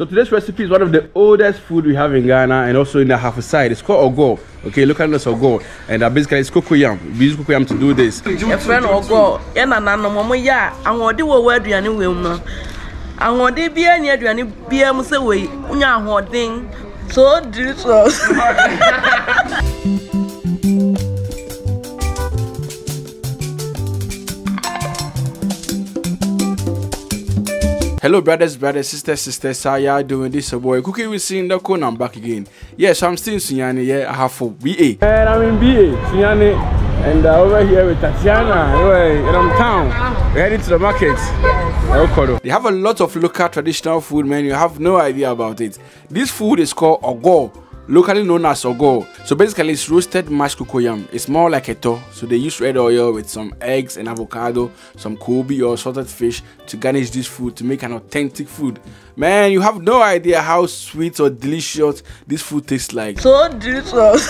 So today's recipe is one of the oldest food we have in Ghana and also in the half side. It's called ogo. Okay, look at this ogo. And basically it's cocoyam. We use cocoyam to do this. A friend ogo. Yena na no momo ya. Anwode wo aduane wem no. Anwode bia ni aduane bia mu se we unya ahoden. So delicious. Hello brothers, sisters, how y'all doing? This is your boy Cookie with Cuisine. I'm back again. Yes, I'm still in Sunyani. Yeah, I have for BA. And I'm in BA, Sunyani, and over here with Tatiana. Anyway, and I'm town. We're heading to the market. They have a lot of local traditional food, man. You have no idea about it. This food is called ogo, locally known as ogo. So basically it's roasted mashed cocoyam. It's more like a to. So they use red oil with some eggs and avocado, some kobe or salted fish to garnish this food to make an authentic food. Man, you have no idea how sweet or delicious this food tastes like. So delicious.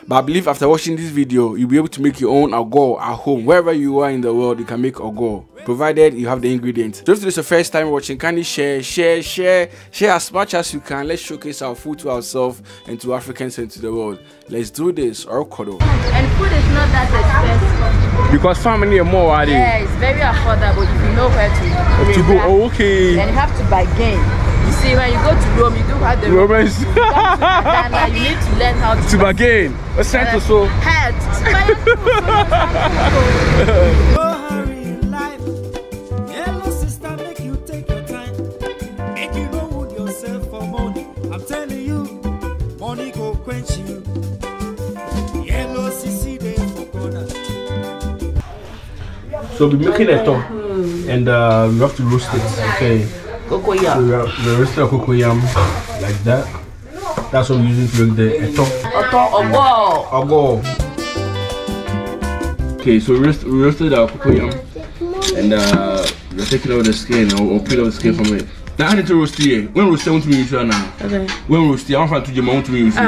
But I believe after watching this video, you'll be able to make your own ogo at home. Wherever you are in the world, you can make ogo, provided you have the ingredients. So if this is your first time watching, kindly share as much as you can. Let's showcase our food to ourselves and to Africans and to the world. Let's do this. And food is not that expensive. Because family are more, are they? Yeah, it's very affordable if you know where to go. Oh, okay. And you have to bargain. You see, when you go to Rome, you do have the Romans. You need to learn how to bargain. What's that so? Head. So we're making a top and we have to roast it. Okay. Cocoyam. So we're roasting cocoyam like that. That's what we're using to make the top. Ogo. Okay, so we roasted our cocoyam and we're taking out the skin or peel off the skin from it. Now I need to roast it. When roast it, I want to use it now. Okay. When roast it, I want to use it.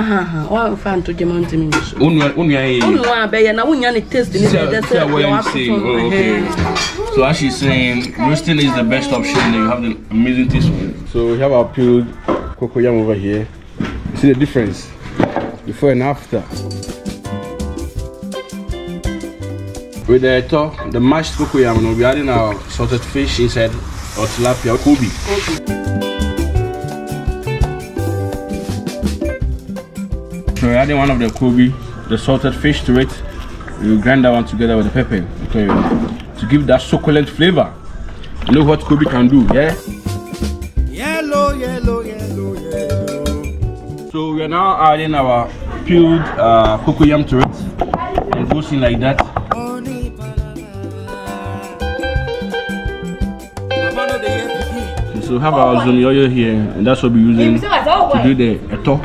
What fan to the mountain? Okay. So as she's saying, roasting is the best option and you have the amazing taste. So we have our peeled cocoyam over here. You see the difference before and after. With the mashed cocoyam, we'll be adding our salted fish inside or tilapia or kobe. So we're adding one of the kobe, the salted fish to it. We'll grind that one together with the pepper. Okay. To give that succulent flavor. You know what kobe can do, yeah? Yellow. So we are now adding our peeled cocoyam to it. And it goes in like that. So we have our zombie oil here, and that's what we're using to do the eto.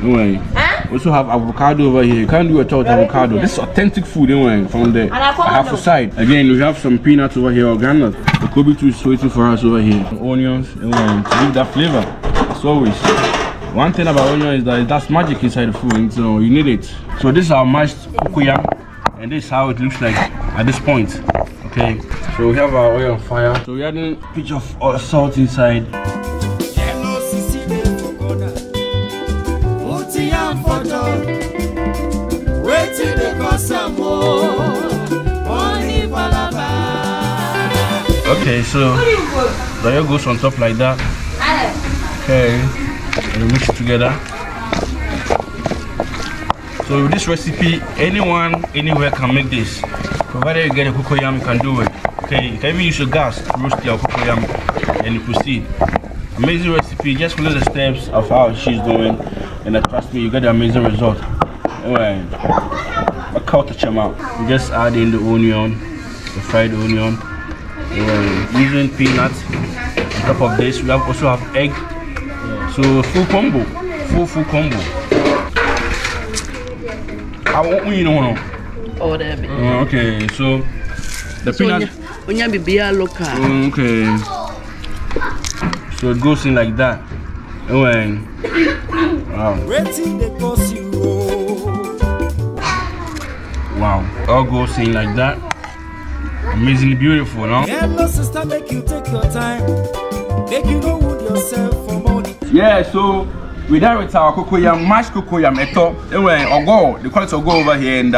Anyway. We also have avocado over here. You can't do eto with avocado. This is authentic food anyway from the half side. Again, we have some peanuts over here or granite. The kobe too is waiting for us over here. Onions anyway, to give that flavor. As always. One thing about onion is that that's magic inside the food, so you need it. So this is our mashed cocoyam, and this is how it looks like at this point. Okay, so we have our oil on fire. So we're adding a pinch of salt inside. Okay, so the oil goes on top like that. Okay, and we mix it together. So with this recipe, anyone, anywhere can make this. Provided you get a cocoyam, you can do it. Okay, you can even use your gas to roast your cocoyam and you proceed. Amazing recipe, just follow the steps of how she's doing and trust me, you get the amazing result. Anyway, I cut the chum out. We just add in the onion, the fried onion. Using peanuts. On top of this, we also have egg. So full combo. Full combo. I want you know. Oh, there be. Okay, so the peanuts. Okay. So it goes in like that. Anyway. Wow. All goes in like that. Amazingly beautiful, no? Hello, sister, make you take your time. Make you know wound yourself from Yeah, so we're done with our cocoyam, mashed cocoyam, anyway, ogo, the quality ogo over here, and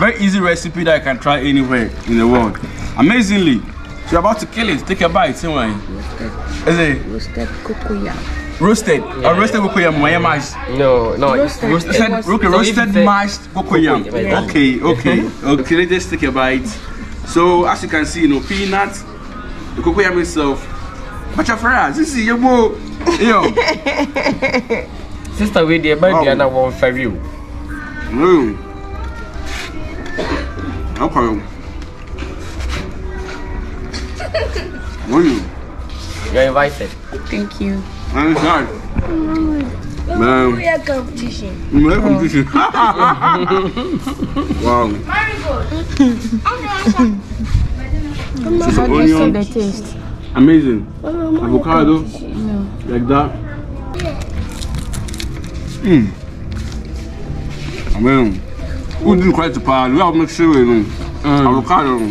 very easy recipe that I can try anywhere in the world. Amazingly, so you're about to kill it. Take a bite, anyway. Is it Roasted cocoyam. roasted? Yeah. Roasted cocoyam, mashed? No, Roasted roasted mashed cocoyam. Yeah. Okay. Let's just take a bite. So as you can see, peanuts, the cocoyam itself. But your friends, this is your boy. Sister, we the baby and I want for you. Okay. You're invited. Thank you. Man. We are competition. Wow. How do you see the taste? Amazing. Avocado. Like that. I mean, who didn't quite the pile? We have mixed with avocado.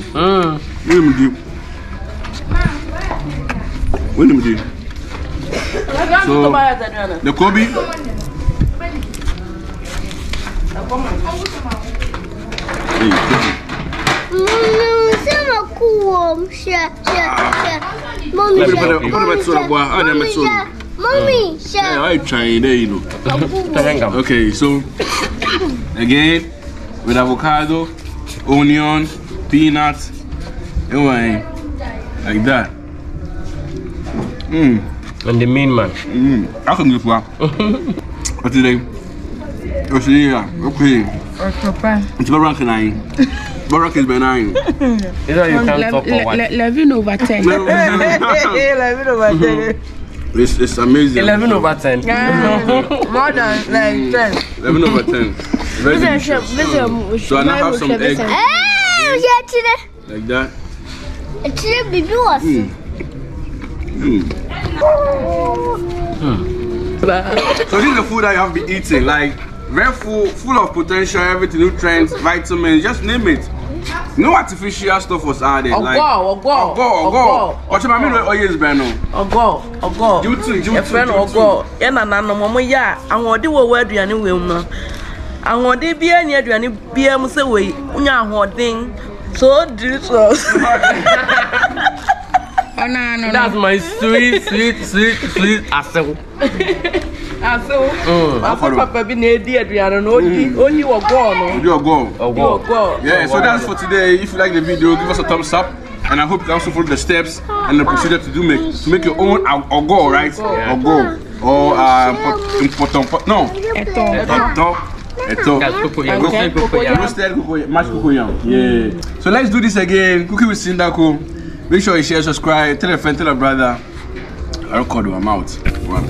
So, the Kobe. Mommy, I trying there, Okay, so again with avocado, onion, peanuts, anyway, like that. And the main man. I can do that. What today? What's the year? Okay. It's about ranking 9. Barack is benign. Is that you can't talk for what? 11 over 10. 11 over 10. It's amazing. 11 over 10. More than like 10. 11 over 10. Very delicious. So I now have some egg. Like that. So this is the food that you have been eating, like very full of potential, everything, nutrients, vitamins, just name it. No artificial stuff was added. Ogo. What you mean? Oh yes, Beno. Ogo. You friend Ogo. Yena nano momo ya. Angodi wo wedu yani we no. Angodi bia ni aduani bia mu se we unya ahoden. So delicious. That's my sweet asew. Papa be na di aduane no only Ogo no. Ogo. Yeah, so that's for today. If you like the video, give us a thumbs up. And I hope you also follow the steps and the procedure to make your own ogo, right? Yeah. Ogo or roasted cocoyam, mashed cocoyam. Yeah. So let's do this again. Cookie with Sindako. Make sure you share, subscribe, tell a friend, tell a brother. I record my mouth. One.